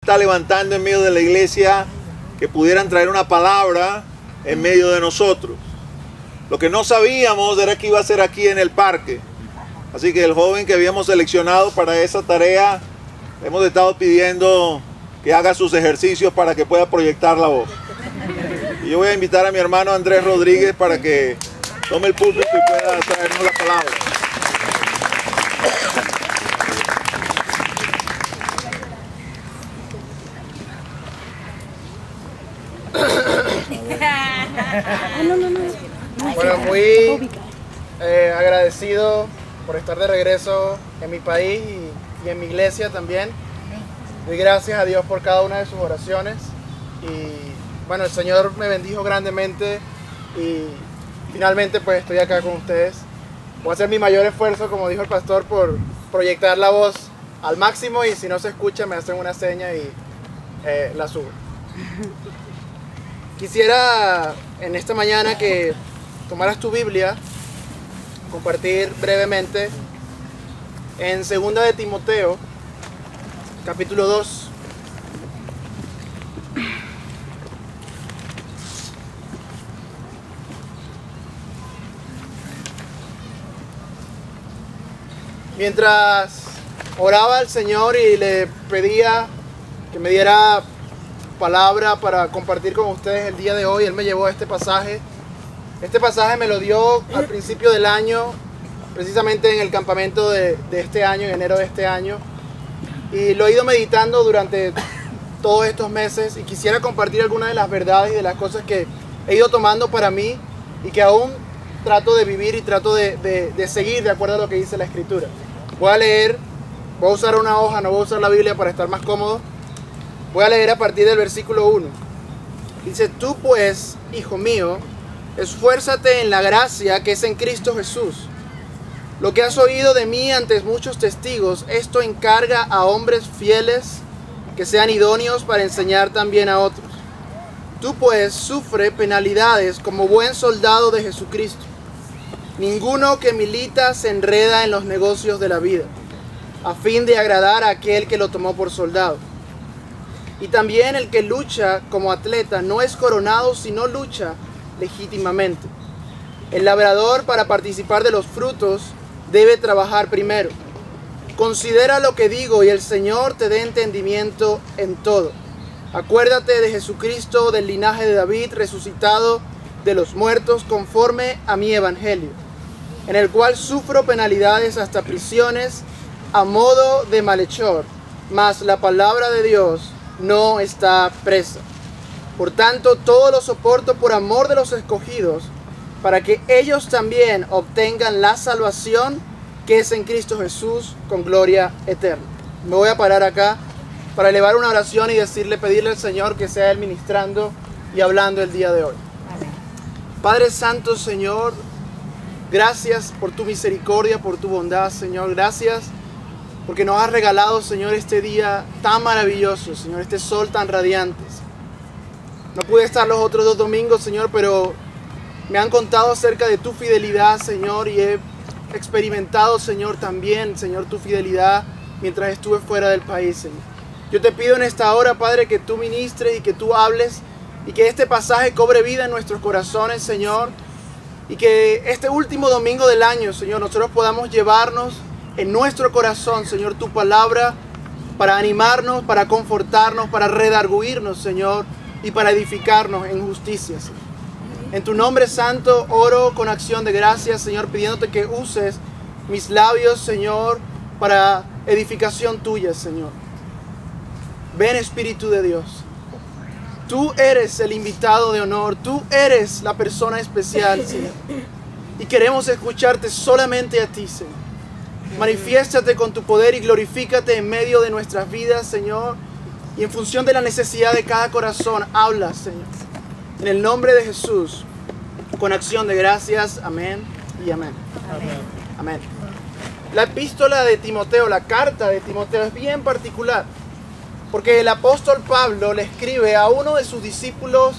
está levantando en medio de la iglesia que pudieran traer una palabra en medio de nosotros. Lo que no sabíamos era que iba a ser aquí en el parque. Así que el joven que habíamos seleccionado para esa tarea, hemos estado pidiendo que haga sus ejercicios para que pueda proyectar la voz. Y yo voy a invitar a mi hermano Andrés Rodríguez para que tome el púlpito y pueda traernos la palabra. Bueno, muy agradecido por estar de regreso en mi país y en mi iglesia también. Doy gracias a Dios por cada una de sus oraciones y bueno, el Señor me bendijo grandemente y finalmente pues estoy acá con ustedes. Voy a hacer mi mayor esfuerzo, como dijo el pastor, por proyectar la voz al máximo y si no se escucha me hacen una seña y la subo. Quisiera en esta mañana que tomaras tu Biblia, compartir brevemente en 2 de Timoteo, capítulo 2. Mientras oraba al Señor y le pedía que me diera palabra para compartir con ustedes el día de hoy, Él me llevó a este pasaje. Este pasaje me lo dio al principio del año, precisamente en el campamento de este año, en enero de este año. Y lo he ido meditando durante todos estos meses y quisiera compartir algunas de las verdades y de las cosas que he ido tomando para mí y que aún trato de vivir y trato de seguir de acuerdo a lo que dice la Escritura. Voy a leer, voy a usar una hoja, no voy a usar la Biblia para estar más cómodo. Voy a leer a partir del versículo 1. Dice: tú pues, hijo mío, esfuérzate en la gracia que es en Cristo Jesús. Lo que has oído de mí ante muchos testigos, esto encarga a hombres fieles que sean idóneos para enseñar también a otros. Tú pues sufre penalidades como buen soldado de Jesucristo. Ninguno que milita se enreda en los negocios de la vida, a fin de agradar a aquel que lo tomó por soldado. Y también el que lucha como atleta no es coronado, sino lucha legítimamente. El labrador, para participar de los frutos, debe trabajar primero. Considera lo que digo y el Señor te dé entendimiento en todo. Acuérdate de Jesucristo, del linaje de David, resucitado de los muertos, conforme a mi evangelio, en el cual sufro penalidades hasta prisiones a modo de malhechor, mas la palabra de Dios no está presa. Por tanto, todo lo soporto por amor de los escogidos, para que ellos también obtengan la salvación que es en Cristo Jesús con gloria eterna. Me voy a parar acá para elevar una oración y pedirle al Señor que sea Él ministrando y hablando el día de hoy. Amén. Padre Santo, Señor, gracias por tu misericordia, por tu bondad, Señor. Gracias porque nos has regalado, Señor, este día tan maravilloso, Señor, este sol tan radiante. No pude estar los otros 2 domingos, Señor, pero me han contado acerca de tu fidelidad, Señor, y he experimentado, Señor, también, Señor, tu fidelidad mientras estuve fuera del país, Señor. Yo te pido en esta hora, Padre, que tú ministres y que tú hables y que este pasaje cobre vida en nuestros corazones, Señor, y que este último domingo del año, Señor, nosotros podamos llevarnos en nuestro corazón, Señor, tu palabra para animarnos, para confortarnos, para redarguirnos, Señor, y para edificarnos en justicia, Señor. En tu nombre santo oro con acción de gracias, Señor, pidiéndote que uses mis labios, Señor, para edificación tuya, Señor. Ven, Espíritu de Dios. Tú eres el invitado de honor, tú eres la persona especial, Señor. Y queremos escucharte solamente a ti, Señor. Manifiéstate con tu poder y glorifícate en medio de nuestras vidas, Señor. Y en función de la necesidad de cada corazón, habla, Señor. En el nombre de Jesús, con acción de gracias, amén y amén. Amén. Amén. La epístola de Timoteo, la carta de Timoteo es bien particular, porque el apóstol Pablo le escribe a uno de sus discípulos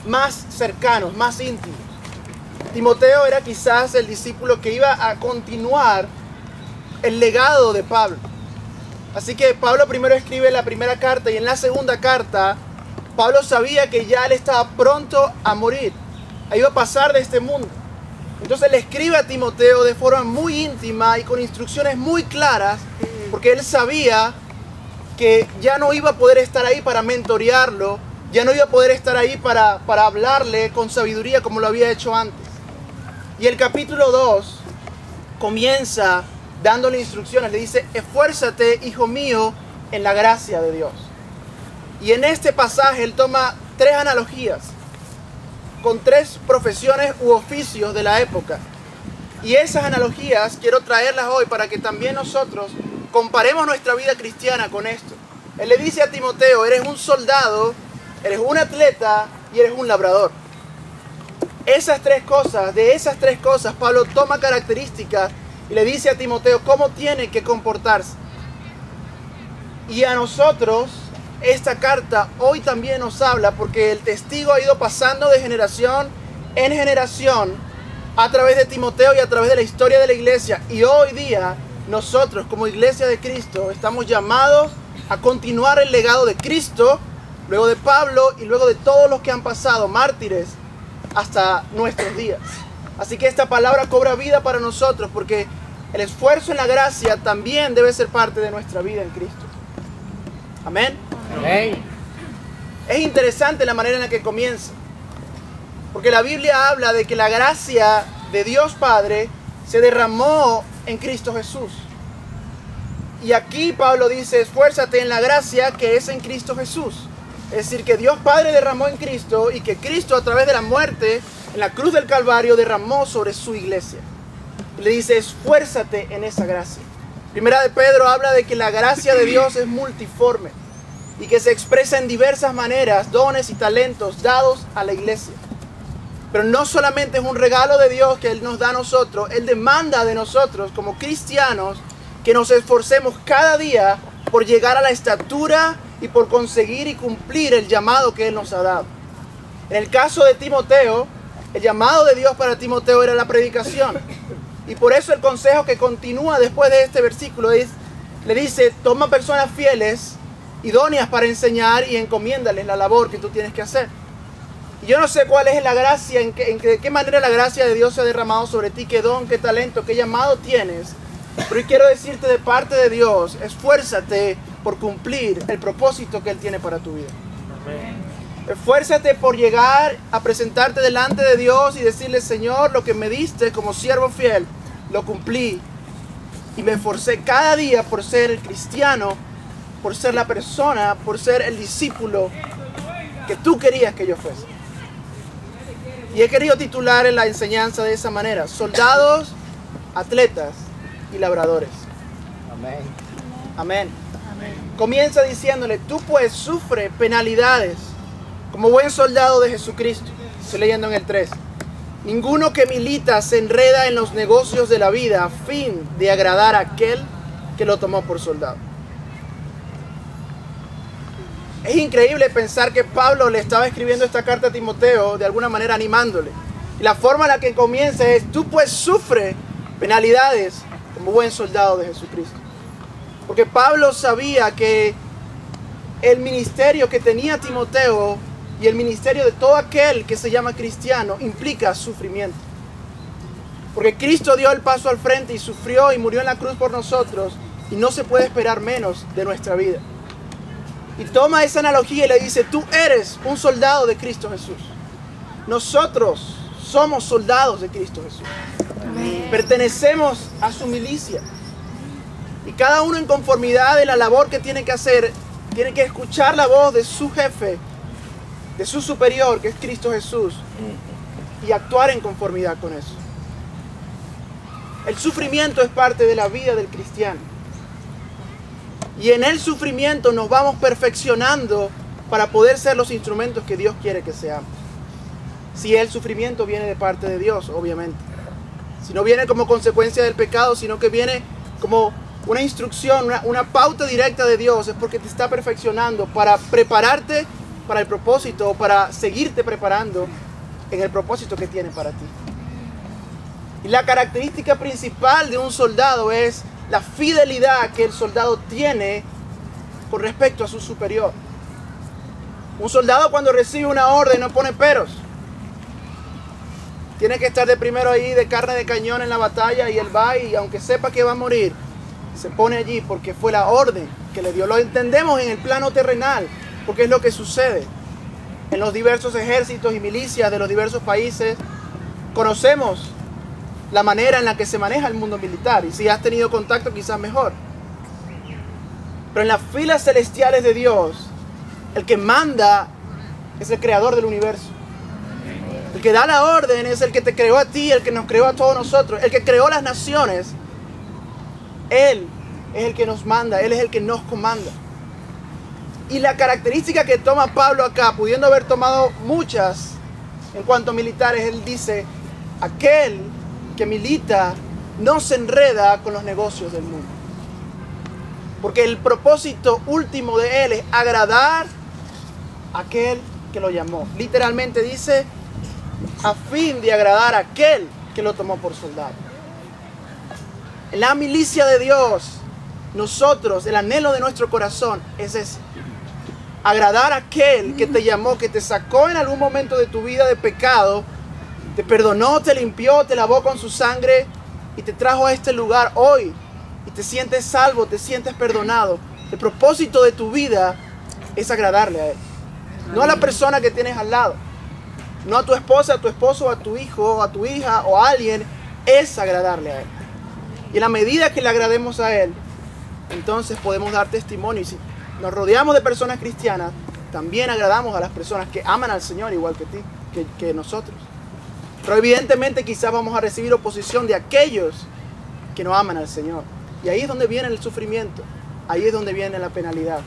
más cercanos, más íntimos. Timoteo era quizás el discípulo que iba a continuar el legado de Pablo. Así que Pablo primero escribe la primera carta y en la segunda carta Pablo sabía que ya él estaba pronto a morir, iba a pasar de este mundo. Entonces le escribe a Timoteo de forma muy íntima y con instrucciones muy claras, porque él sabía que ya no iba a poder estar ahí para mentorearlo, ya no iba a poder estar ahí para hablarle con sabiduría como lo había hecho antes. Y el capítulo 2 comienza dándole instrucciones, le dice: esfuérzate, hijo mío, en la gracia de Dios. Y en este pasaje él toma tres analogías con tres profesiones u oficios de la época. Y esas analogías quiero traerlas hoy para que también nosotros comparemos nuestra vida cristiana con esto. Él le dice a Timoteo: eres un soldado, eres un atleta y eres un labrador. Esas tres cosas, de esas tres cosas, Pablo toma características y le dice a Timoteo cómo tiene que comportarse. Y a nosotros, esta carta hoy también nos habla, porque el testigo ha ido pasando de generación en generación a través de Timoteo y a través de la historia de la iglesia. Y hoy día, nosotros como iglesia de Cristo estamos llamados a continuar el legado de Cristo, luego de Pablo y luego de todos los que han pasado, mártires, hasta nuestros días. Así que esta palabra cobra vida para nosotros, porque el esfuerzo en la gracia también debe ser parte de nuestra vida en Cristo. Amén. Amén. Es interesante la manera en la que comienza, porque la Biblia habla de que la gracia de Dios Padre se derramó en Cristo Jesús. Y aquí Pablo dice: esfuérzate en la gracia que es en Cristo Jesús. Es decir, que Dios Padre derramó en Cristo y que Cristo, a través de la muerte en la cruz del Calvario, derramó sobre su iglesia. Le dice: esfuérzate en esa gracia. Primera de Pedro habla de que la gracia de Dios es multiforme y que se expresa en diversas maneras, dones y talentos dados a la iglesia. Pero no solamente es un regalo de Dios que Él nos da a nosotros, Él demanda de nosotros como cristianos que nos esforcemos cada día por llegar a la estatura y por conseguir y cumplir el llamado que Él nos ha dado. En el caso de Timoteo, el llamado de Dios para Timoteo era la predicación. Y por eso el consejo que continúa después de este versículo le dice: toma personas fieles, idóneas para enseñar y encomiéndales la labor que tú tienes que hacer. Y yo no sé cuál es la gracia, de qué manera la gracia de Dios se ha derramado sobre ti, qué don, qué talento, qué llamado tienes. Pero yo quiero decirte de parte de Dios: esfuérzate por cumplir el propósito que Él tiene para tu vida. Amén. Esfuérzate por llegar a presentarte delante de Dios y decirle: Señor, lo que me diste como siervo fiel, lo cumplí. Y me esforcé cada día por ser el cristiano, por ser la persona, por ser el discípulo que tú querías que yo fuese. Y he querido titular en la enseñanza de esa manera: soldados, atletas y labradores. Amén. Amén. Comienza diciéndole: tú pues sufre penalidades como buen soldado de Jesucristo. Estoy leyendo en el 3. Ninguno que milita se enreda en los negocios de la vida a fin de agradar a aquel que lo tomó por soldado. Es increíble pensar que Pablo le estaba escribiendo esta carta a Timoteo de alguna manera animándole. Y la forma en la que comienza es: tú pues sufre penalidades como buen soldado de Jesucristo. Porque Pablo sabía que el ministerio que tenía Timoteo y el ministerio de todo aquel que se llama cristiano implica sufrimiento. Porque Cristo dio el paso al frente y sufrió y murió en la cruz por nosotros, y no se puede esperar menos de nuestra vida. Y toma esa analogía y le dice: tú eres un soldado de Cristo Jesús. Nosotros somos soldados de Cristo Jesús. Amén. Pertenecemos a su milicia. Y cada uno, en conformidad de la labor que tiene que hacer, tiene que escuchar la voz de su jefe, de su superior, que es Cristo Jesús, y actuar en conformidad con eso. El sufrimiento es parte de la vida del cristiano. Y en el sufrimiento nos vamos perfeccionando para poder ser los instrumentos que Dios quiere que seamos. Si el sufrimiento viene de parte de Dios, obviamente. Si no viene como consecuencia del pecado, sino que viene como una instrucción, una pauta directa de Dios, es porque te está perfeccionando para prepararte para el propósito, o para seguirte preparando en el propósito que tiene para ti. Y la característica principal de un soldado es la fidelidad que el soldado tiene con respecto a su superior. Un soldado cuando recibe una orden no pone peros. Tiene que estar de primero ahí de carne de cañón en la batalla y él va y aunque sepa que va a morir, se pone allí porque fue la orden que le dio. Lo entendemos en el plano terrenal porque es lo que sucede en los diversos ejércitos y milicias de los diversos países. Conocemos la manera en la que se maneja el mundo militar y si has tenido contacto quizás mejor. Pero en las filas celestiales de Dios, el que manda es el creador del universo. El que da la orden es el que te creó a ti, el que nos creó a todos nosotros, el que creó las naciones. Él es el que nos manda, Él es el que nos comanda. Y la característica que toma Pablo acá, pudiendo haber tomado muchas en cuanto a militares, él dice, aquel que milita no se enreda con los negocios del mundo. Porque el propósito último de él es agradar a aquel que lo llamó. Literalmente dice, a fin de agradar a aquel que lo tomó por soldado. En la milicia de Dios, nosotros, el anhelo de nuestro corazón es ese. Agradar a aquel que te llamó, que te sacó en algún momento de tu vida de pecado, te perdonó, te limpió, te lavó con su sangre y te trajo a este lugar hoy. Y te sientes salvo, te sientes perdonado. El propósito de tu vida es agradarle a Él. No a la persona que tienes al lado. No a tu esposa, a tu esposo, a tu hijo, a tu hija o a alguien. Es agradarle a Él. Y en la medida que le agrademos a Él, entonces podemos dar testimonio. Y si nos rodeamos de personas cristianas, también agradamos a las personas que aman al Señor igual que ti, que nosotros. Pero evidentemente quizás vamos a recibir oposición de aquellos que no aman al Señor. Y ahí es donde viene el sufrimiento. Ahí es donde viene la penalidad.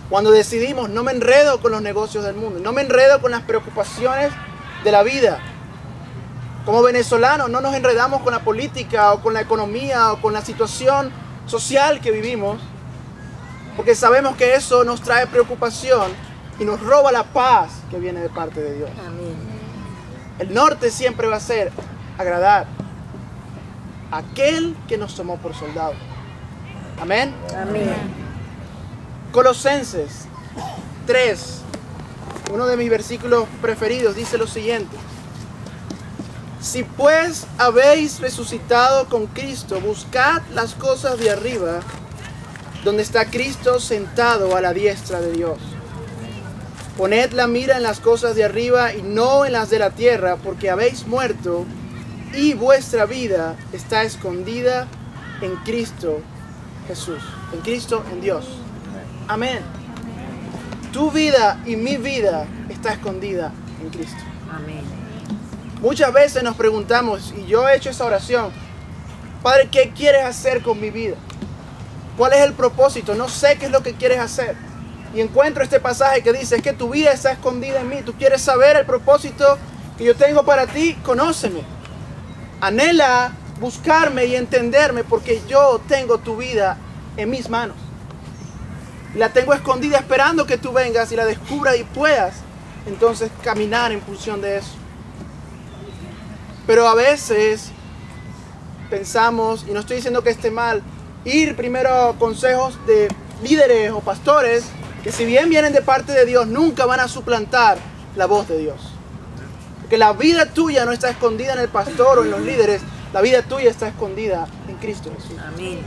Cuando decidimos, no me enredo con los negocios del mundo, no me enredo con las preocupaciones de la vida. Como venezolanos no nos enredamos con la política o con la economía o con la situación social que vivimos, porque sabemos que eso nos trae preocupación y nos roba la paz que viene de parte de Dios. Amén. El norte siempre va a ser agradar a aquel que nos tomó por soldado. Amén. Amén. Colosenses 3, uno de mis versículos preferidos, dice lo siguiente. Si pues habéis resucitado con Cristo, buscad las cosas de arriba, donde está Cristo sentado a la diestra de Dios. Poned la mira en las cosas de arriba y no en las de la tierra, porque habéis muerto y vuestra vida está escondida en Cristo Jesús. En Cristo, en Dios. Amén. Tu vida y mi vida está escondida en Cristo. Amén. Muchas veces nos preguntamos, y yo he hecho esa oración, Padre, ¿qué quieres hacer con mi vida? ¿Cuál es el propósito? No sé qué es lo que quieres hacer. Y encuentro este pasaje que dice, es que tu vida está escondida en mí. Tú quieres saber el propósito que yo tengo para ti, conóceme. Anhela buscarme y entenderme porque yo tengo tu vida en mis manos. La tengo escondida esperando que tú vengas y la descubras y puedas entonces caminar en función de eso. Pero a veces pensamos, y no estoy diciendo que esté mal, ir primero a consejos de líderes o pastores que si bien vienen de parte de Dios, nunca van a suplantar la voz de Dios. Porque la vida tuya no está escondida en el pastor o en los líderes, la vida tuya está escondida en Cristo Jesús. Amén.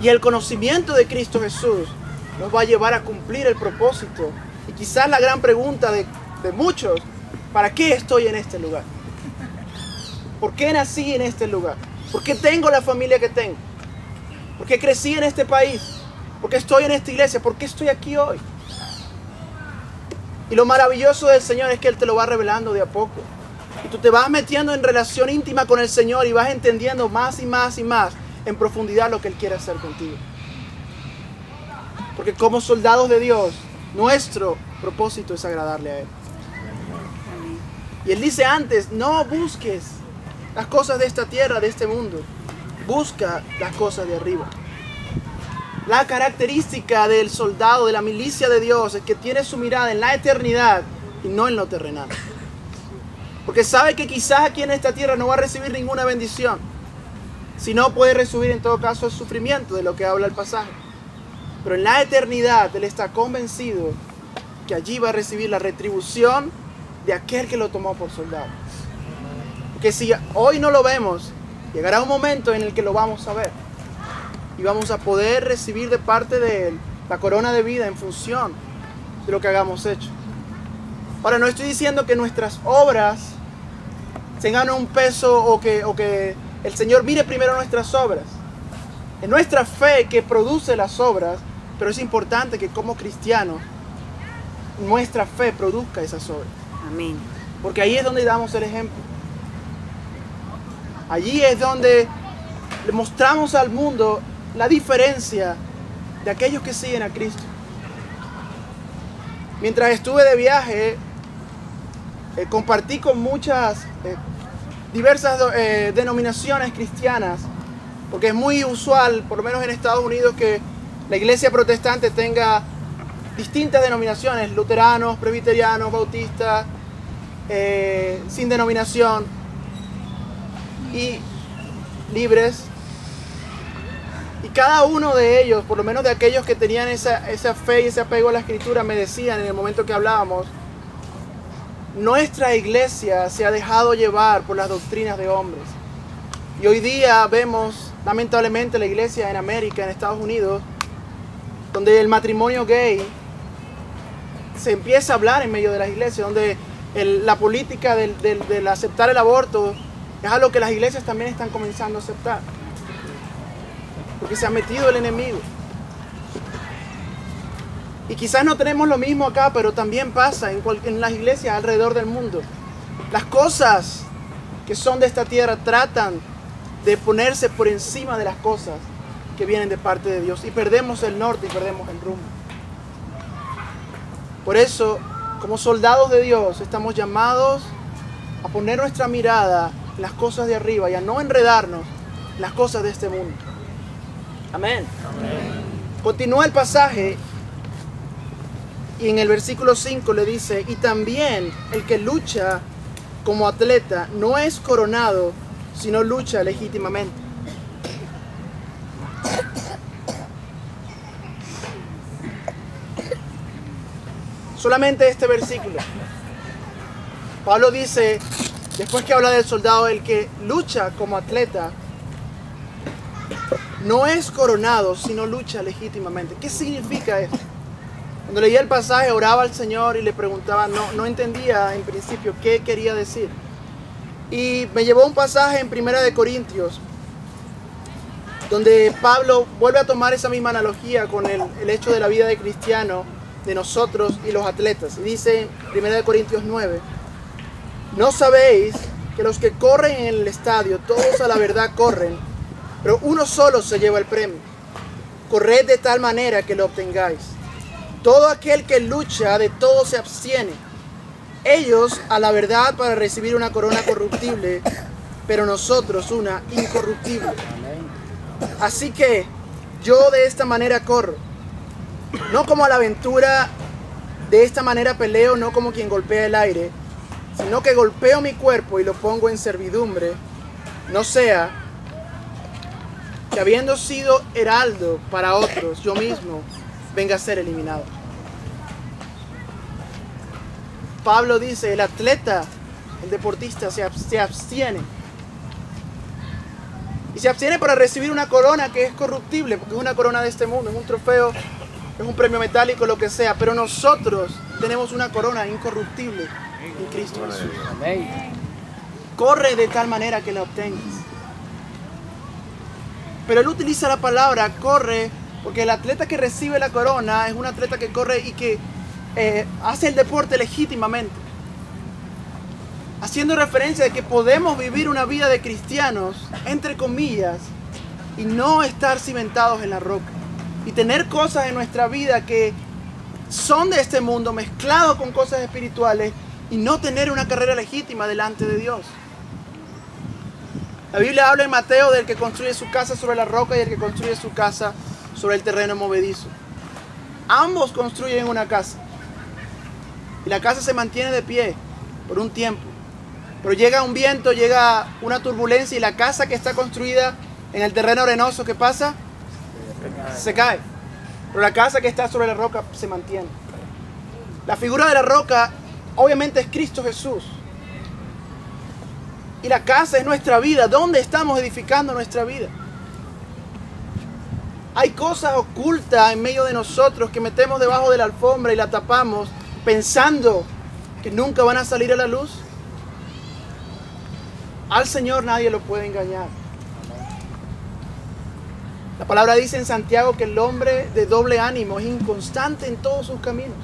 Y el conocimiento de Cristo Jesús nos va a llevar a cumplir el propósito. Y quizás la gran pregunta de muchos, ¿para qué estoy en este lugar? ¿Por qué nací en este lugar? ¿Por qué tengo la familia que tengo? ¿Por qué crecí en este país? ¿Por qué estoy en esta iglesia? ¿Por qué estoy aquí hoy? Y lo maravilloso del Señor es que Él te lo va revelando de a poco. Y tú te vas metiendo en relación íntima con el Señor y vas entendiendo más y más y más en profundidad lo que Él quiere hacer contigo. Porque como soldados de Dios, nuestro propósito es agradarle a Él. Y Él dice antes, no busques las cosas de esta tierra, de este mundo. Busca las cosas de arriba. La característica del soldado, de la milicia de Dios, es que tiene su mirada en la eternidad y no en lo terrenal. Porque sabe que quizás aquí en esta tierra no va a recibir ninguna bendición. Si no, puede recibir en todo caso el sufrimiento de lo que habla el pasaje. Pero en la eternidad Él está convencido que allí va a recibir la retribución de aquel que lo tomó por soldado. Porque si hoy no lo vemos, llegará un momento en el que lo vamos a ver. Y vamos a poder recibir de parte de Él la corona de vida en función de lo que hagamos hecho. Ahora, no estoy diciendo que nuestras obras tengan un peso o que el Señor mire primero nuestras obras. Es nuestra fe que produce las obras, pero es importante que como cristianos nuestra fe produzca esas obras. Amén. Porque ahí es donde damos el ejemplo. Allí es donde le mostramos al mundo la diferencia de aquellos que siguen a Cristo. Mientras estuve de viaje, compartí con muchas diversas denominaciones cristianas, porque es muy usual, por lo menos en Estados Unidos, que la iglesia protestante tenga distintas denominaciones: luteranos, presbiterianos, bautistas, sin denominación y libres. Y cada uno de ellos, por lo menos de aquellos que tenían esa fe y ese apego a la Escritura, me decían en el momento que hablábamos: nuestra iglesia se ha dejado llevar por las doctrinas de hombres. Y hoy día vemos, lamentablemente, la iglesia en América, en Estados Unidos, donde el matrimonio gay se empieza a hablar en medio de las iglesias, donde la política del aceptar el aborto es algo que las iglesias también están comenzando a aceptar, porque se ha metido el enemigo. Y quizás no tenemos lo mismo acá, pero también pasa en las iglesias alrededor del mundo. Las cosas que son de esta tierra tratan de ponerse por encima de las cosas que vienen de parte de Dios, y perdemos el norte y perdemos el rumbo. Por eso, como soldados de Dios, estamos llamados a poner nuestra mirada en las cosas de arriba y a no enredarnos en las cosas de este mundo. Amén. Amén. Continúa el pasaje y en el versículo 5 le dice: y también el que lucha como atleta no es coronado, sino lucha legítimamente. Solamente este versículo. Pablo dice, después que habla del soldado, el que lucha como atleta no es coronado, sino lucha legítimamente. ¿Qué significa esto? Cuando leía el pasaje, oraba al Señor y le preguntaba, no entendía en principio qué quería decir. Y me llevó a un pasaje en 1 Corintios, donde Pablo vuelve a tomar esa misma analogía con el hecho de la vida de cristiano, de nosotros y los atletas. Y dice en 1 Corintios 9, ¿no sabéis que los que corren en el estadio, todos a la verdad corren, pero uno solo se lleva el premio? Corred de tal manera que lo obtengáis. Todo aquel que lucha, de todo se abstiene. Ellos a la verdad para recibir una corona corruptible, pero nosotros una incorruptible. Así que yo de esta manera corro, no como a la aventura, de esta manera peleo, no como quien golpea el aire, sino que golpeo mi cuerpo y lo pongo en servidumbre, no sea que habiendo sido heraldo para otros, yo mismo venga a ser eliminado. Pablo dice, el atleta, el deportista se abstiene. Y se abstiene para recibir una corona que es corruptible, porque es una corona de este mundo, es un trofeo, es un premio metálico, lo que sea. Pero nosotros tenemos una corona incorruptible en Cristo Jesús. Corre de tal manera que la obtengas. Pero él utiliza la palabra corre, porque el atleta que recibe la corona es un atleta que corre y que hace el deporte legítimamente, haciendo referencia de que podemos vivir una vida de cristianos, entre comillas, y no estar cimentados en la roca, y tener cosas en nuestra vida que son de este mundo mezclado con cosas espirituales, y no tener una carrera legítima delante de Dios. La Biblia habla en Mateo del que construye su casa sobre la roca y el que construye su casa sobre el terreno movedizo. Ambos construyen una casa. Y la casa se mantiene de pie por un tiempo. Pero llega un viento, llega una turbulencia y la casa que está construida En el terreno arenoso, ¿qué pasa? Se cae. Pero la casa que está sobre la roca se mantiene. La figura de la roca obviamente es Cristo Jesús. Y la casa es nuestra vida. ¿Dónde estamos edificando nuestra vida? Hay cosas ocultas en medio de nosotros que metemos debajo de la alfombra y la tapamos pensando que nunca van a salir a la luz. Al Señor nadie lo puede engañar. La palabra dice en Santiago que el hombre de doble ánimo es inconstante en todos sus caminos.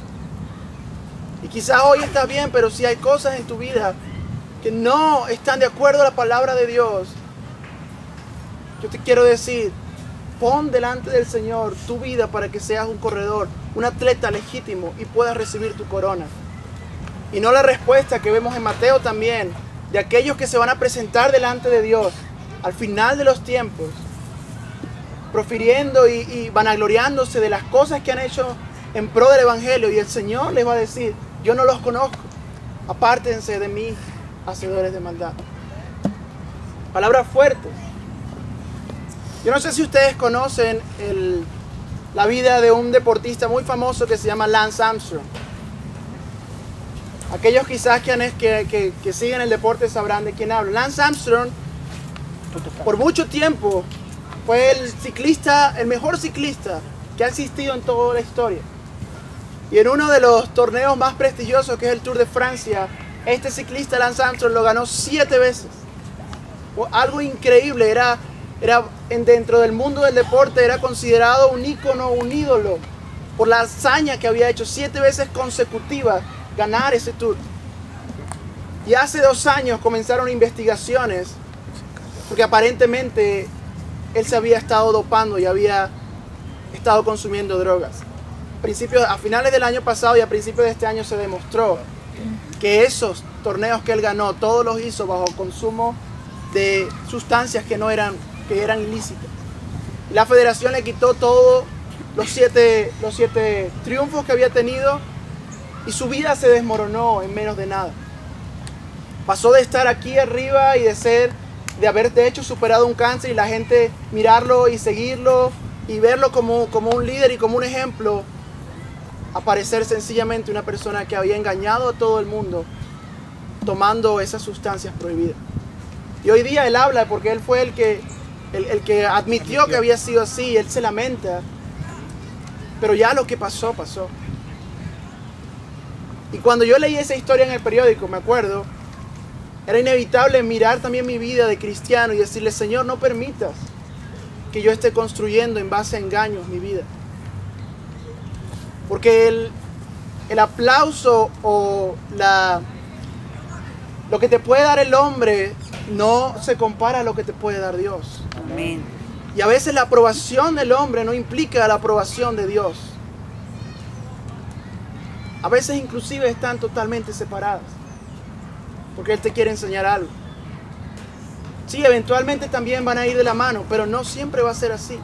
Y quizás hoy estás bien, pero si hay cosas en tu vida que no están de acuerdo a la palabra de Dios, yo te quiero decir, pon delante del Señor tu vida para que seas un corredor, un atleta legítimo y puedas recibir tu corona. Y no la respuesta que vemos en Mateo también, de aquellos que se van a presentar delante de Dios al final de los tiempos, profiriendo y vanagloriándose de las cosas que han hecho en pro del Evangelio, y el Señor les va a decir: yo no los conozco, apártense de mí, hacedores de maldad. Palabras fuertes. Yo no sé si ustedes conocen la vida de un deportista muy famoso que se llama Lance Armstrong. Aquellos quizás que siguen el deporte sabrán de quién hablo. Lance Armstrong, por mucho tiempo, fue el mejor ciclista que ha existido en toda la historia. Y en uno de los torneos más prestigiosos, que es el Tour de Francia, este ciclista Lance Armstrong lo ganó 7 veces. Algo increíble, dentro del mundo del deporte era considerado un ícono, un ídolo, por la hazaña que había hecho 7 veces consecutivas ganar ese Tour. Y hace 2 años comenzaron investigaciones porque aparentemente él se había estado dopando y había estado consumiendo drogas. A finales del año pasado y a principios de este año se demostró que esos torneos que él ganó, todos los hizo bajo consumo de sustancias que eran ilícitas. Y la federación le quitó todos los 7 triunfos que había tenido y su vida se desmoronó en menos de nada. Pasó de estar aquí arriba y de haber de hecho superado un cáncer y la gente mirarlo y seguirlo y verlo como un líder y como un ejemplo, a parecer sencillamente una persona que había engañado a todo el mundo tomando esas sustancias prohibidas. Y hoy día él habla porque él fue el que admitió que había sido así, él se lamenta, pero ya lo que pasó, pasó. Y cuando yo leí esa historia en el periódico, me acuerdo, era inevitable mirar también mi vida de cristiano y decirle: Señor, no permitas que yo esté construyendo en base a engaños mi vida. Porque el aplauso o lo que te puede dar el hombre no se compara a lo que te puede dar Dios. Amén. Y a veces la aprobación del hombre no implica la aprobación de Dios. A veces inclusive están totalmente separadas, porque Él te quiere enseñar algo. Sí, eventualmente también van a ir de la mano, pero no siempre va a ser así.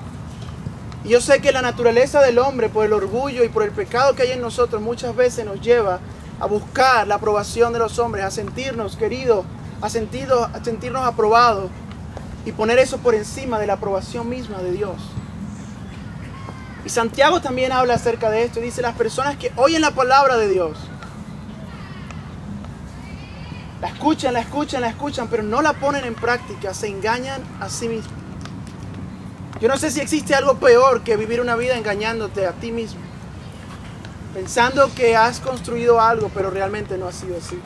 Y yo sé que la naturaleza del hombre, por el orgullo y por el pecado que hay en nosotros, muchas veces nos lleva a buscar la aprobación de los hombres, a sentirnos queridos, a sentirnos aprobados y poner eso por encima de la aprobación misma de Dios. Y Santiago también habla acerca de esto y dice: las personas que oyen la palabra de Dios, la escuchan, pero no la ponen en práctica, se engañan a sí mismos. Yo no sé si existe algo peor que vivir una vida engañándote a ti mismo, pensando que has construido algo, pero realmente no ha sido así.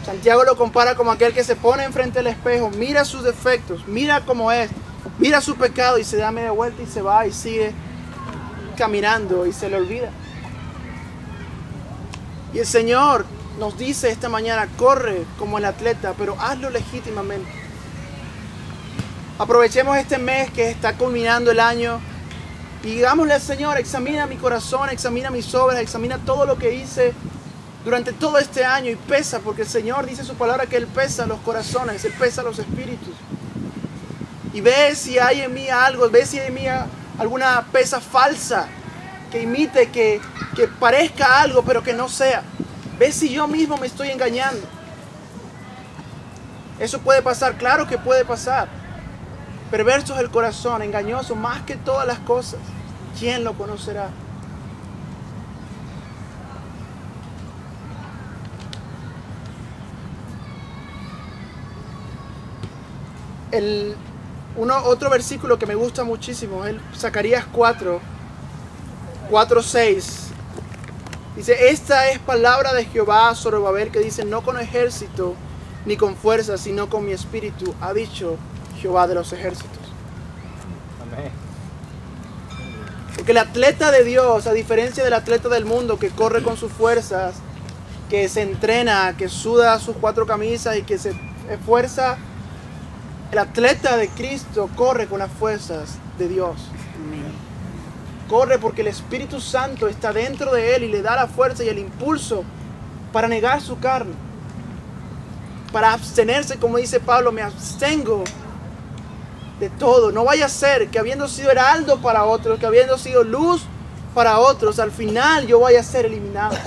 Santiago lo compara como aquel que se pone enfrente del espejo, mira sus defectos, mira cómo es, mira su pecado y se da media vuelta y se va y sigue caminando y se le olvida. Y el Señor nos dice esta mañana: corre como el atleta, pero hazlo legítimamente. Aprovechemos este mes que está culminando el año y digámosle al Señor: examina mi corazón, examina mis obras, examina todo lo que hice durante todo este año y pesa, porque el Señor dice en su palabra que Él pesa los corazones, Él pesa los espíritus. Y ve si hay en mí algo, ve si hay en mí alguna pesa falsa que imite, que parezca algo pero que no sea. Ve si yo mismo me estoy engañando. Eso puede pasar, claro que puede pasar. Perverso es el corazón, engañoso más que todas las cosas. ¿Quién lo conocerá? Otro versículo que me gusta muchísimo es el Zacarías 4:6. Dice, esta es palabra de Jehová a Zorobabel, que dice, no con ejército ni con fuerza, sino con mi espíritu, ha dicho Jehová de los ejércitos. Amén. Porque el atleta de Dios, a diferencia del atleta del mundo que corre con sus fuerzas, que se entrena, que suda sus 4 camisas y que se esfuerza, el atleta de Cristo corre con las fuerzas de Dios. Corre porque el Espíritu Santo está dentro de él y le da la fuerza y el impulso para negar su carne, para abstenerse, como dice Pablo, me abstengo de todo. No vaya a ser que habiendo sido heraldo para otros, que habiendo sido luz para otros, al final yo vaya a ser eliminado.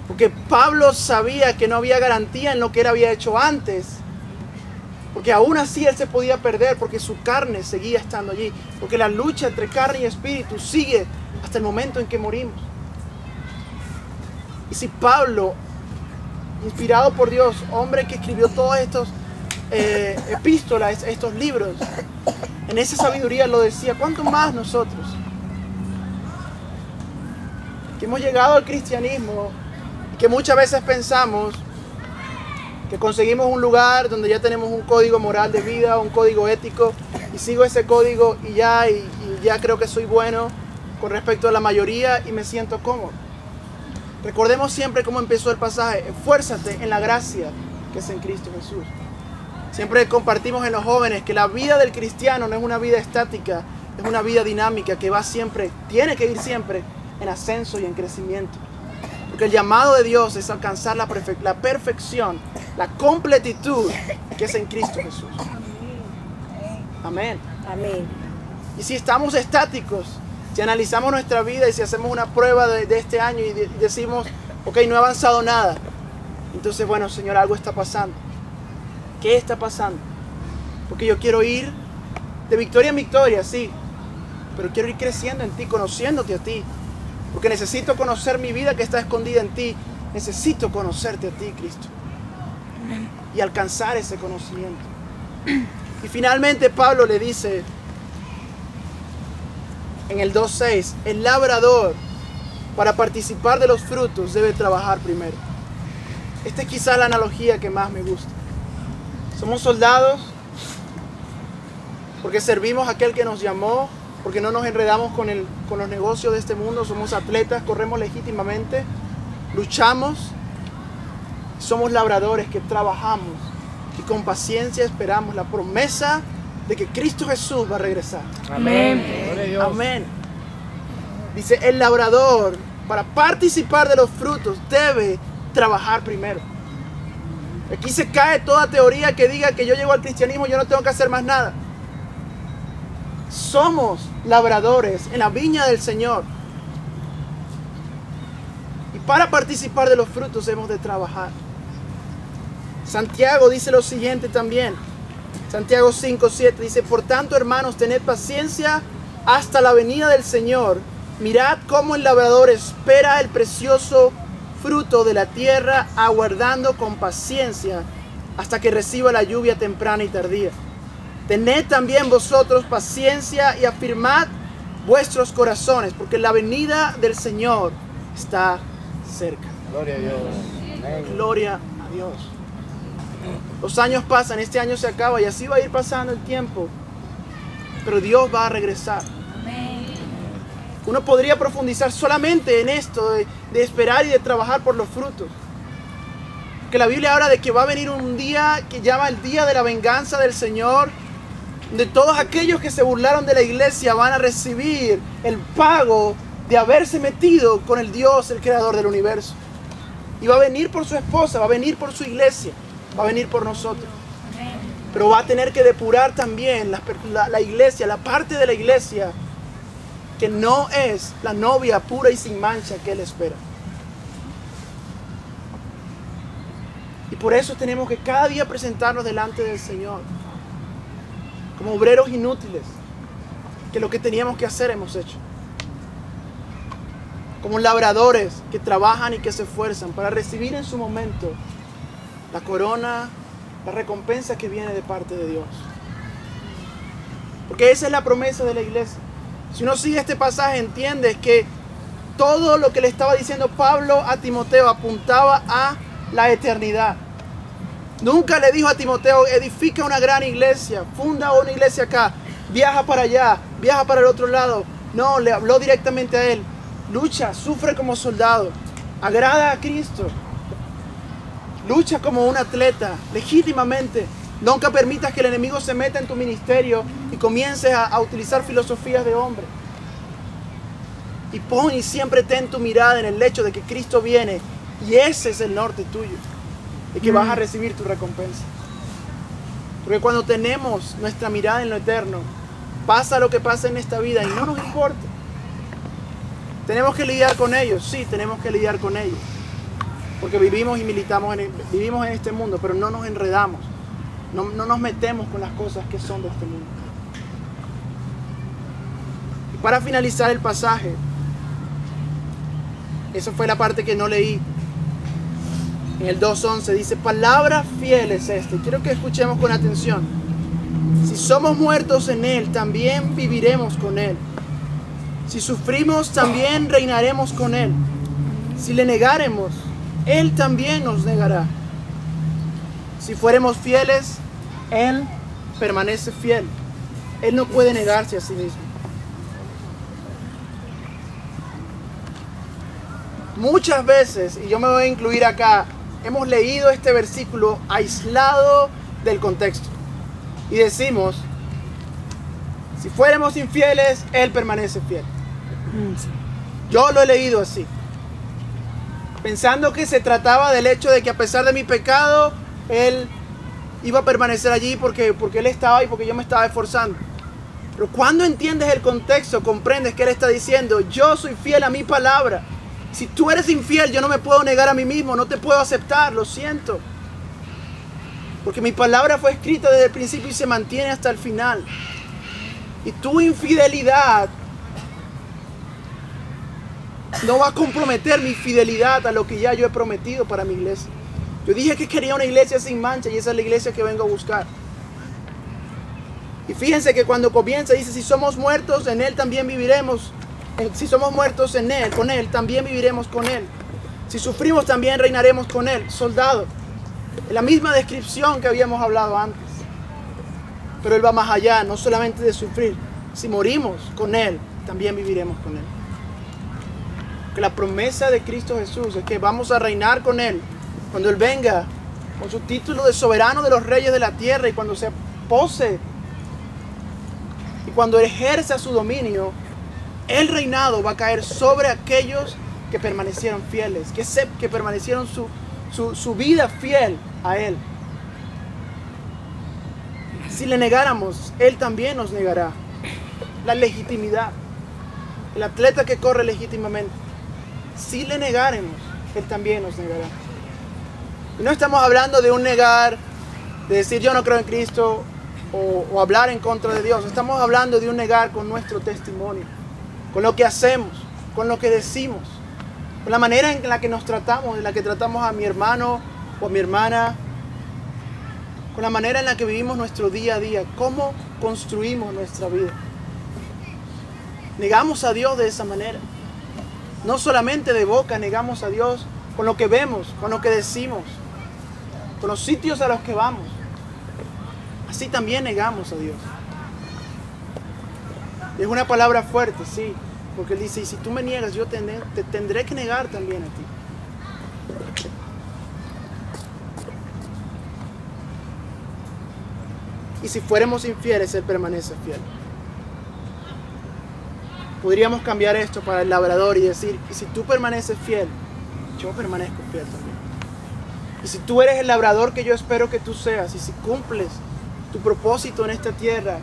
Porque Pablo sabía que no había garantía en lo que él había hecho antes. Porque aún así él se podía perder porque su carne seguía estando allí. Porque la lucha entre carne y espíritu sigue hasta el momento en que morimos. Y si Pablo, inspirado por Dios, hombre que escribió todas estas epístolas, estos libros, en esa sabiduría lo decía, ¿cuánto más nosotros? Que hemos llegado al cristianismo y que muchas veces pensamos que conseguimos un lugar donde ya tenemos un código moral de vida, un código ético, y sigo ese código y ya creo que soy bueno con respecto a la mayoría y me siento cómodo. Recordemos siempre cómo empezó el pasaje: esfuérzate en la gracia que es en Cristo Jesús. Siempre compartimos en los jóvenes que la vida del cristiano no es una vida estática, es una vida dinámica que va siempre, tiene que ir siempre en ascenso y en crecimiento. Porque el llamado de Dios es alcanzar la perfección, la completitud que es en Cristo Jesús. Amén. Amén. Y si estamos estáticos, si analizamos nuestra vida y si hacemos una prueba de este año y decimos, ok, no he avanzado nada, entonces, bueno, Señor, algo está pasando. ¿Qué está pasando? Porque yo quiero ir de victoria en victoria, sí, pero quiero ir creciendo en ti, conociéndote a ti. Porque necesito conocer mi vida que está escondida en ti. Necesito conocerte a ti, Cristo. Y alcanzar ese conocimiento. Y finalmente Pablo le dice en el 2:6, el labrador para participar de los frutos debe trabajar primero. Esta es quizás la analogía que más me gusta. Somos soldados porque servimos a aquel que nos llamó, porque no nos enredamos con los negocios de este mundo. Somos atletas, corremos legítimamente, luchamos, somos labradores que trabajamos y con paciencia esperamos la promesa de que Cristo Jesús va a regresar. Amén. Gloria a Dios. Amén. Dice, el labrador para participar de los frutos debe trabajar primero. Aquí se cae toda teoría que diga que yo llego al cristianismo y yo no tengo que hacer más nada. Somos labradores en la viña del Señor. Y para participar de los frutos hemos de trabajar. Santiago dice lo siguiente también. Santiago 5:7 dice, por tanto, hermanos, tened paciencia hasta la venida del Señor. Mirad cómo el labrador espera el precioso fruto de la tierra, aguardando con paciencia hasta que reciba la lluvia temprana y tardía. Tened también vosotros paciencia y afirmad vuestros corazones, porque la venida del Señor está cerca. Gloria a Dios. Amén. Gloria a Dios. Los años pasan, este año se acaba y así va a ir pasando el tiempo. Pero Dios va a regresar. Uno podría profundizar solamente en esto de esperar y de trabajar por los frutos. Que la Biblia habla de que va a venir un día que llama el día de la venganza del Señor, donde todos aquellos que se burlaron de la iglesia van a recibir el pago de haberse metido con el Dios, el creador del universo. Y va a venir por su esposa, va a venir por su iglesia, va a venir por nosotros. Pero va a tener que depurar también la iglesia, la parte de la iglesia que no es la novia pura y sin mancha que Él espera. Y por eso tenemos que cada día presentarnos delante del Señor. como obreros inútiles, que lo que teníamos que hacer hemos hecho. Como labradores que trabajan y que se esfuerzan para recibir en su momento la corona, la recompensa que viene de parte de Dios. Porque esa es la promesa de la iglesia. Si uno sigue este pasaje, entiende que todo lo que le estaba diciendo Pablo a Timoteo apuntaba a la eternidad. Nunca le dijo a Timoteo, edifica una gran iglesia, funda una iglesia acá, viaja para allá, viaja para el otro lado. No, le habló directamente a él. Lucha, sufre como soldado, agrada a Cristo. Lucha como un atleta, legítimamente. Nunca permitas que el enemigo se meta en tu ministerio y comiences a utilizar filosofías de hombre. Y pon y siempre ten tu mirada en el hecho de que Cristo viene y ese es el norte tuyo, de que vas a recibir tu recompensa. Porque cuando tenemos nuestra mirada en lo eterno, pasa lo que pasa en esta vida y no nos importa. ¿Tenemos que lidiar con ellos? Sí, tenemos que lidiar con ellos. Porque vivimos y militamos, vivimos en este mundo, pero no nos enredamos. No nos metemos con las cosas que son de este mundo. Y para finalizar el pasaje, esa fue la parte que no leí. En el 2:11 dice, palabra fiel es esta. Quiero que escuchemos con atención. Si somos muertos en Él, también viviremos con Él. Si sufrimos, también reinaremos con Él. Si le negáremos, Él también nos negará. Si fuéramos fieles, Él permanece fiel. Él no puede negarse a sí mismo. Muchas veces, y yo me voy a incluir acá, hemos leído este versículo aislado del contexto. Y decimos, si fuéramos infieles, Él permanece fiel. Yo lo he leído así, pensando que se trataba del hecho de que a pesar de mi pecado, Él iba a permanecer allí porque Él estaba ahí, porque yo me estaba esforzando. Pero cuando entiendes el contexto, comprendes que Él está diciendo, yo soy fiel a mi palabra. Si tú eres infiel, yo no me puedo negar a mí mismo, no te puedo aceptar, lo siento. Porque mi palabra fue escrita desde el principio y se mantiene hasta el final. Y tu infidelidad no va a comprometer mi fidelidad a lo que ya yo he prometido para mi iglesia. Yo dije que quería una iglesia sin mancha y esa es la iglesia que vengo a buscar. Y fíjense que cuando comienza dice, si somos muertos, en Él también viviremos. Si somos muertos en Él, con Él, también viviremos con Él. Si sufrimos, también reinaremos con Él. Soldado. Es la misma descripción que habíamos hablado antes. Pero Él va más allá, no solamente de sufrir. Si morimos con Él, también viviremos con Él. Que la promesa de Cristo Jesús es que vamos a reinar con Él cuando Él venga con su título de soberano de los reyes de la tierra y cuando se pose y cuando ejerza su dominio, el reinado va a caer sobre aquellos que permanecieron fieles, que permanecieron su vida fiel a Él. Si le negáramos, Él también nos negará la legitimidad. El atleta que corre legítimamente, si le negáremos, Él también nos negará. Y no estamos hablando de un negar, de decir yo no creo en Cristo o hablar en contra de Dios. Estamos hablando de un negar con nuestro testimonio, con lo que hacemos, con lo que decimos, con la manera en la que nos tratamos, en la que tratamos a mi hermano o a mi hermana, con la manera en la que vivimos nuestro día a día, cómo construimos nuestra vida. Negamos a Dios de esa manera. No solamente de boca, negamos a Dios con lo que vemos, con lo que decimos, con los sitios a los que vamos. Así también negamos a Dios. Es una palabra fuerte, sí, porque Él dice, y si tú me niegas, yo te tendré que negar también a ti. Y si fuéramos infieles, Él permanece fiel. Podríamos cambiar esto para el labrador y decir, y si tú permaneces fiel, yo permanezco fiel también. Y si tú eres el labrador que yo espero que tú seas, y si cumples tu propósito en esta tierra,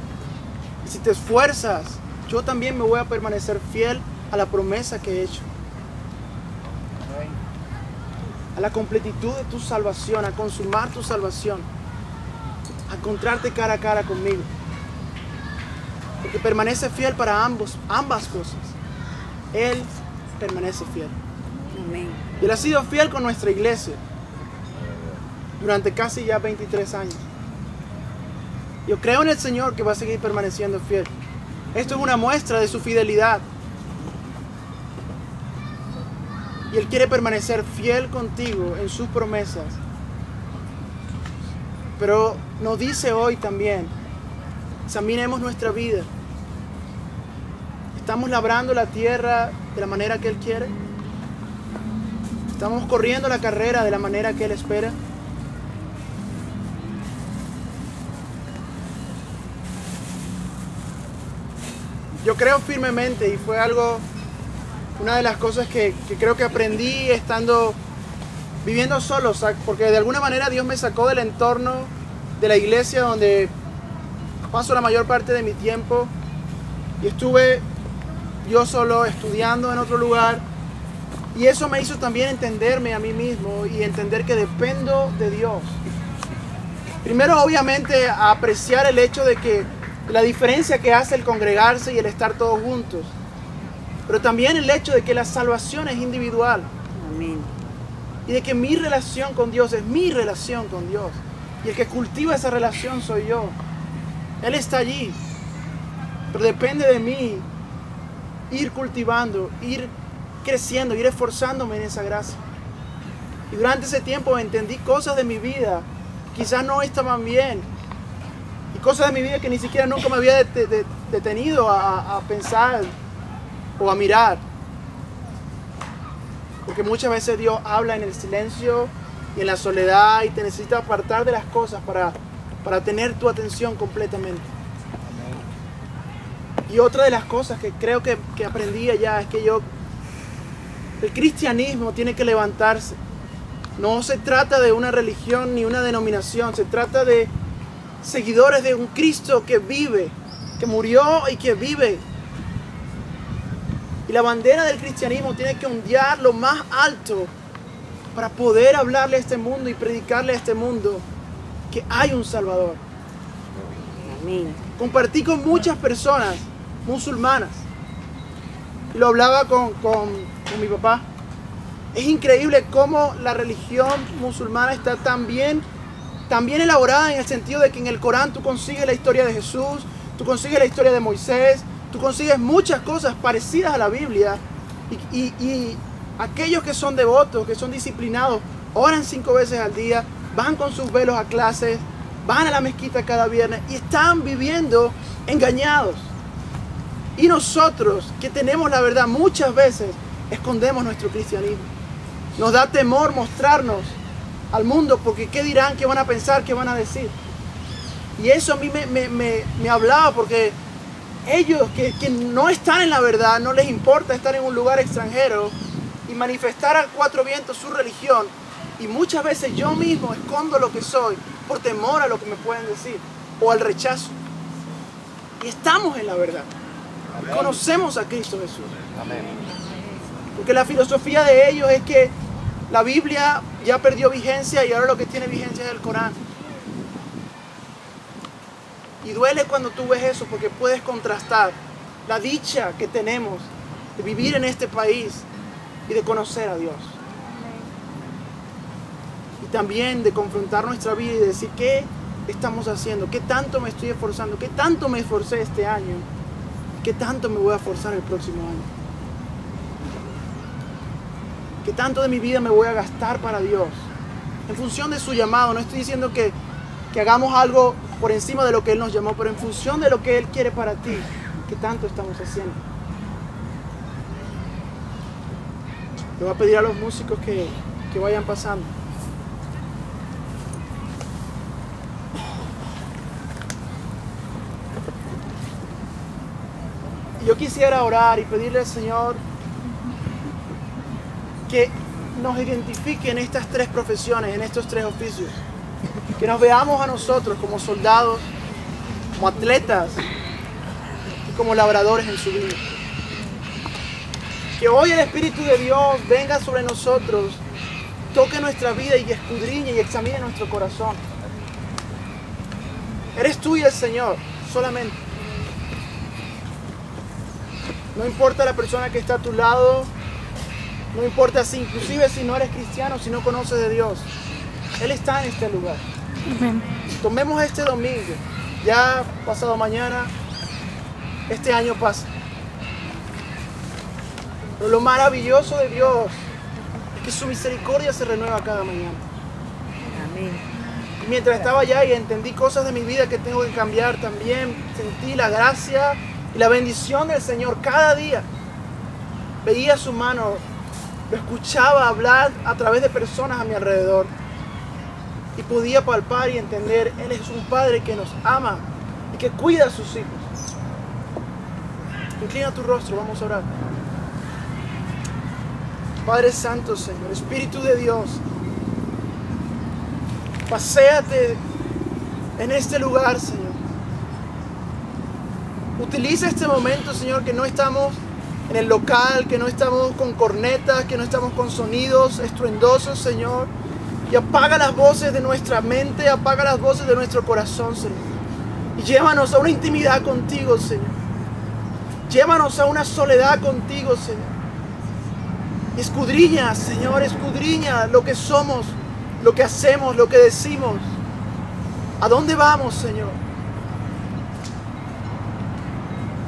y si te esfuerzas, yo también me voy a permanecer fiel a la promesa que he hecho. A la completitud de tu salvación, a consumar tu salvación, a encontrarte cara a cara conmigo. Porque permanece fiel para ambas cosas. Él permanece fiel. Amén. Y Él ha sido fiel con nuestra iglesia durante casi ya 23 años. Yo creo en el Señor que va a seguir permaneciendo fiel. Esto es una muestra de su fidelidad. Y Él quiere permanecer fiel contigo en sus promesas. Pero nos dice hoy también, examinemos nuestra vida. ¿Estamos labrando la tierra de la manera que Él quiere? ¿Estamos corriendo la carrera de la manera que Él espera? Yo creo firmemente, y fue una de las cosas que creo que aprendí viviendo solo, porque de alguna manera Dios me sacó del entorno de la iglesia donde paso la mayor parte de mi tiempo, y estuve yo solo estudiando en otro lugar, y eso me hizo también entenderme a mí mismo y entender que dependo de Dios. Primero, obviamente, a apreciar el hecho de que la diferencia que hace el congregarse y el estar todos juntos, pero también el hecho de que la salvación es individual. Amén. Y de que mi relación con Dios es mi relación con Dios. Y el que cultiva esa relación soy yo. Él está allí. Pero depende de mí ir cultivando, ir creciendo, ir esforzándome en esa gracia. Y durante ese tiempo entendí cosas de mi vida que quizás no estaban bien. Y cosas de mi vida que ni siquiera nunca me había detenido a pensar o a mirar. Porque muchas veces Dios habla en el silencio y en la soledad y te necesita apartar de las cosas para tener tu atención completamente. Y otra de las cosas que creo que aprendí allá es que el cristianismo tiene que levantarse. No se trata de una religión ni una denominación, se trata de seguidores de un Cristo que vive, que murió y que vive. Y la bandera del cristianismo tiene que ondear lo más alto para poder hablarle a este mundo y predicarle a este mundo que hay un Salvador. Amén. Compartí con muchas personas musulmanas y lo hablaba con mi papá. Es increíble cómo la religión musulmana está tan bien elaborada, en el sentido de que en el Corán tú consigues la historia de Jesús, tú consigues la historia de Moisés, tú consigues muchas cosas parecidas a la Biblia, y aquellos que son devotos, que son disciplinados, oran 5 veces al día, van con sus velos a clases, van a la mezquita cada viernes y están viviendo engañados. Y nosotros, que tenemos la verdad, muchas veces escondemos nuestro cristianismo. Nos da temor mostrarnos al mundo porque ¿qué dirán? ¿Qué van a pensar? ¿Qué van a decir? Y eso a mí me hablaba, porque ellos que no están en la verdad, no les importa estar en un lugar extranjero y manifestar a 4 vientos su religión. Y muchas veces yo mismo escondo lo que soy por temor a lo que me pueden decir o al rechazo. Y estamos en la verdad. Amén. Conocemos a Cristo Jesús. Amén. Porque la filosofía de ellos es que la Biblia ya perdió vigencia y ahora lo que tiene vigencia es el Corán. Y duele cuando tú ves eso, porque puedes contrastar la dicha que tenemos de vivir en este país y de conocer a Dios. Y también de confrontar nuestra vida y decir qué estamos haciendo, qué tanto me estoy esforzando, qué tanto me esforcé este año, qué tanto me voy a esforzar el próximo año. ¿Qué tanto de mi vida me voy a gastar para Dios? En función de su llamado. No estoy diciendo que hagamos algo por encima de lo que Él nos llamó, pero en función de lo que Él quiere para ti. ¿Qué tanto estamos haciendo? Le voy a pedir a los músicos que vayan pasando. Y yo quisiera orar y pedirle al Señor que nos identifique en estas 3 profesiones, en estos 3 oficios. Que nos veamos a nosotros como soldados, como atletas y como labradores en su vida. Que hoy el Espíritu de Dios venga sobre nosotros, toque nuestra vida y escudriñe y examine nuestro corazón. Eres tú y el Señor, solamente. No importa la persona que está a tu lado, no importa si inclusive si no eres cristiano, si no conoces de Dios, Él está en este lugar. Tomemos este domingo, ya pasado mañana, este año pasa. Pero lo maravilloso de Dios es que su misericordia se renueva cada mañana. Amén. Y mientras estaba allá y entendí cosas de mi vida que tengo que cambiar también, sentí la gracia y la bendición del Señor cada día. Veía su mano, lo escuchaba hablar a través de personas a mi alrededor. Y podía palpar y entender, Él es un Padre que nos ama y que cuida a sus hijos. Inclina tu rostro, vamos a orar. Padre Santo, Señor, Espíritu de Dios, paséate en este lugar, Señor. Utiliza este momento, Señor, que no estamos en el local, que no estamos con cornetas, que no estamos con sonidos estruendosos, Señor. Y apaga las voces de nuestra mente, apaga las voces de nuestro corazón, Señor. Y llévanos a una intimidad contigo, Señor. Llévanos a una soledad contigo, Señor. Y escudriña, Señor, escudriña lo que somos, lo que hacemos, lo que decimos. ¿A dónde vamos, Señor?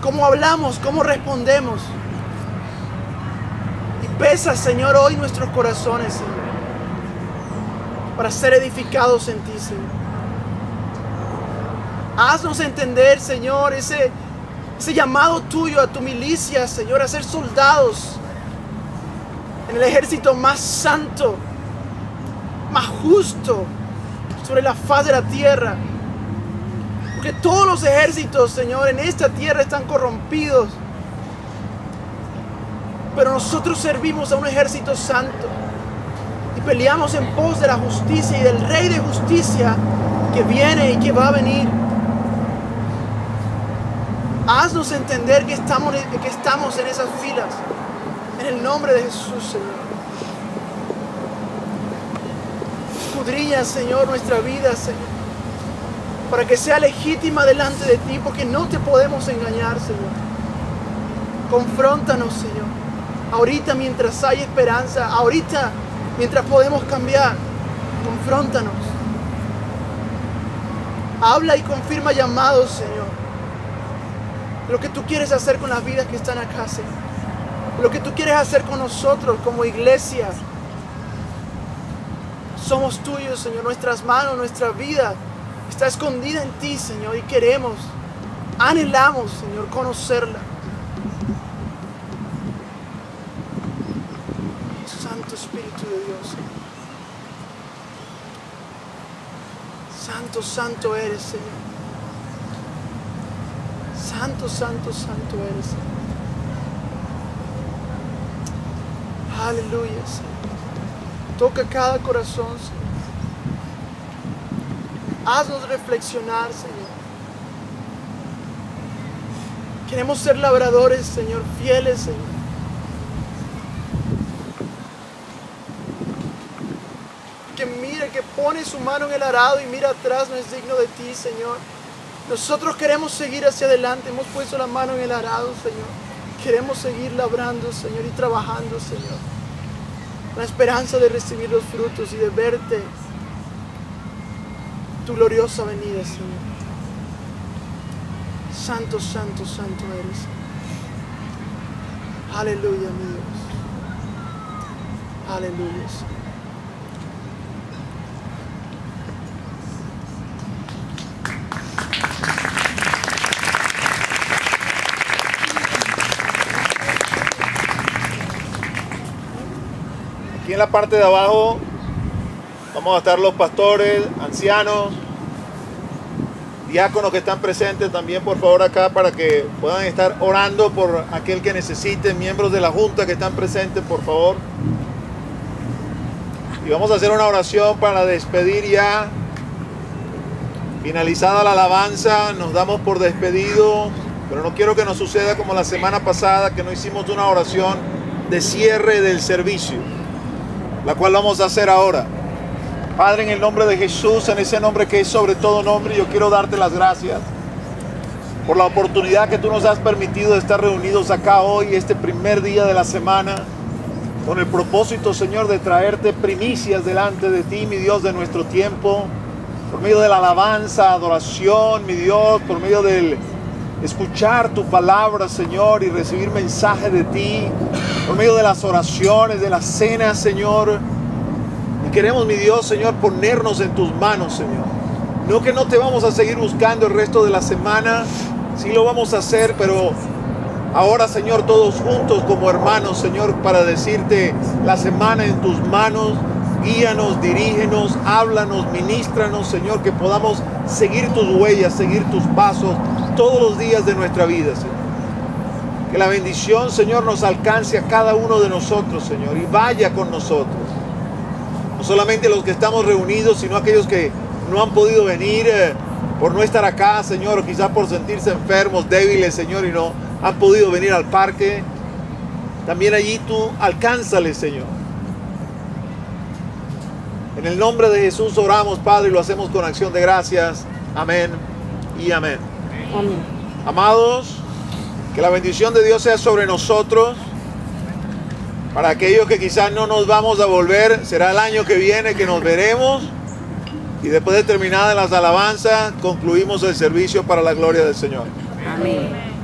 ¿Cómo hablamos? ¿Cómo respondemos? Y pesa, Señor, hoy nuestros corazones, Señor, para ser edificados en ti, Señor. Haznos entender, Señor, ese llamado tuyo a tu milicia, Señor, a ser soldados en el ejército más santo, más justo sobre la faz de la tierra. Porque todos los ejércitos, Señor, en esta tierra están corrompidos. Pero nosotros servimos a un ejército santo y peleamos en pos de la justicia y del Rey de justicia que viene y que va a venir. Haznos entender que estamos en esas filas. En el nombre de Jesús, Señor. Escudriña, Señor, nuestra vida, Señor, para que sea legítima delante de ti, porque no te podemos engañar, Señor. Confróntanos, Señor. Ahorita mientras hay esperanza, ahorita mientras podemos cambiar, confróntanos. Habla y confirma llamados, Señor. Lo que tú quieres hacer con las vidas que están acá, Señor. Lo que tú quieres hacer con nosotros como iglesia. Somos tuyos, Señor. Nuestras manos, nuestra vida está escondida en ti, Señor. Y queremos, anhelamos, Señor, conocerla. Santo Espíritu de Dios, Señor. Santo, santo eres, Señor. Santo, santo, santo eres, Señor. Aleluya, Señor. Toca cada corazón, Señor. Haznos reflexionar, Señor. Queremos ser labradores, Señor, fieles, Señor. Que mire, que pone su mano en el arado y mira atrás, no es digno de ti, Señor. Nosotros queremos seguir hacia adelante. Hemos puesto la mano en el arado, Señor. Queremos seguir labrando, Señor, y trabajando, Señor. La esperanza de recibir los frutos y de verte tu gloriosa venida, Señor. Santo, santo, santo eres. Aleluya, mi Dios. Aleluya, Señor. Aquí en la parte de abajo vamos a estar los pastores, ancianos, diáconos que están presentes también, por favor, acá para que puedan estar orando por aquel que necesite, miembros de la junta que están presentes, por favor. Y vamos a hacer una oración para despedir ya. Finalizada la alabanza, nos damos por despedido, pero no quiero que nos suceda como la semana pasada, que no hicimos una oración de cierre del servicio, la cual vamos a hacer ahora. Padre, en el nombre de Jesús, en ese nombre que es sobre todo nombre, yo quiero darte las gracias. por la oportunidad que tú nos has permitido de estar reunidos acá hoy, este primer día de la semana, con el propósito, Señor, de traerte primicias delante de ti, mi Dios, de nuestro tiempo, por medio de la alabanza, adoración, mi Dios, por medio del escuchar tu palabra, Señor, y recibir mensaje de ti, por medio de las oraciones, de la cena, Señor. Y queremos, mi Dios, Señor, ponernos en tus manos, Señor. No que no te vamos a seguir buscando el resto de la semana, sí lo vamos a hacer, pero ahora, Señor, todos juntos como hermanos, Señor, para decirte la semana en tus manos, guíanos, dirígenos, háblanos, ministranos, Señor, que podamos seguir tus huellas, seguir tus pasos todos los días de nuestra vida, Señor. Que la bendición, Señor, nos alcance a cada uno de nosotros, Señor, y vaya con nosotros. No solamente los que estamos reunidos, sino aquellos que no han podido venir por no estar acá, Señor, o quizás por sentirse enfermos, débiles, Señor, y no han podido venir al parque. También allí tú alcánzales, Señor. En el nombre de Jesús oramos, Padre, y lo hacemos con acción de gracias. Amén y amén. Amén. Amados, que la bendición de Dios sea sobre nosotros. Para aquellos que quizás no nos vamos a volver, será el año que viene que nos veremos. Y después de terminadas las alabanzas, concluimos el servicio para la gloria del Señor. Amén.